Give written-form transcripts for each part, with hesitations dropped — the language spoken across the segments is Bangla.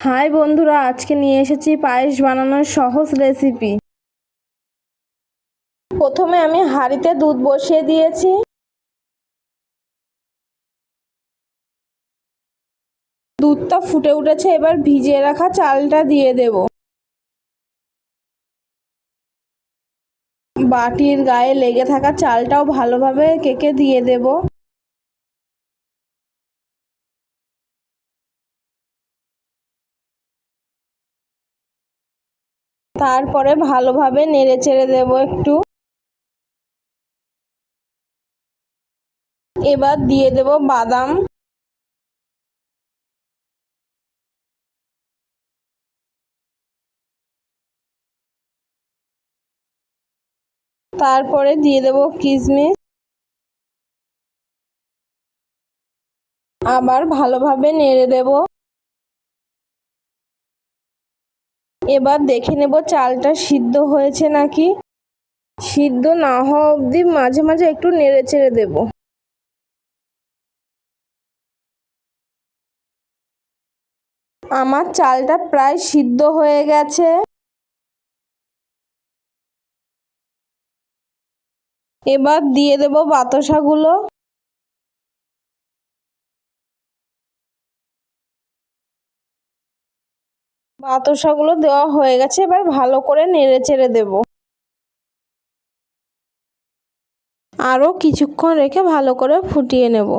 হাই বন্ধুরা, আজকে নিয়ে এসেছি পায়েস বানানোর সহজ রেসিপি। প্রথমে আমি হাঁড়িতে দুধ বসিয়ে দিয়েছি। দুধটা ফুটে উঠেছে, এবার ভিজিয়ে রাখা চালটা দিয়ে দেব। বাটির গায়ে লেগে থাকা চালটাও ভালোভাবে কেকে দিয়ে দেব। তারপরে ভালোভাবে নেড়ে চেড়ে দেব একটু। এবার দিয়ে দেব বাদাম, তারপরে দিয়ে দেব কিশমিশ। আবার ভালোভাবে নেড়ে দেব। এবার দেখে নেব চালটা সিদ্ধ হয়েছে নাকি। সিদ্ধ না হওয়া অবধি মাঝে মাঝে একটু নেড়ে চেড়ে দেব। আমার চালটা প্রায় সিদ্ধ হয়ে গেছে। এবার দিয়ে দেব বাতাসাগুলো। বাতাসাগুলো দেওয়া হয়ে গেছে, এবার ভালো করে নেড়ে চেড়ে দেব। আরও কিছুক্ষণ রেখে ভালো করে ফুটিয়ে নেব।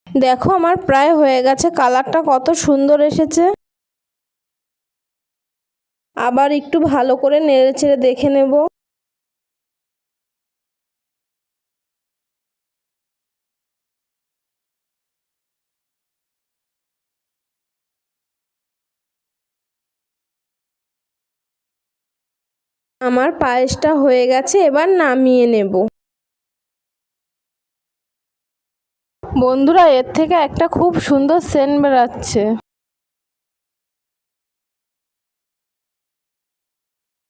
দেখো আমার প্রায় হয়ে গেছে, কালারটা কত সুন্দর এসেছে। আবার একটু ভালো করে নেড়ে চেড়ে দেখে নেব। আমার পায়েসটা হয়ে গেছে, এবার নামিয়ে নেব। বন্ধুরা, এর থেকে একটা খুব সুন্দর সেন্ট বেরাচ্ছে।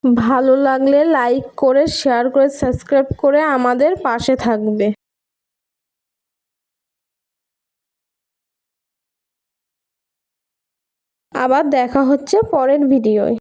ভালো লাগলে লাইক করে, শেয়ার করে, সাবস্ক্রাইব করে আমাদের পাশে থাকবে। আবার দেখা হচ্ছে পরের ভিডিওয়।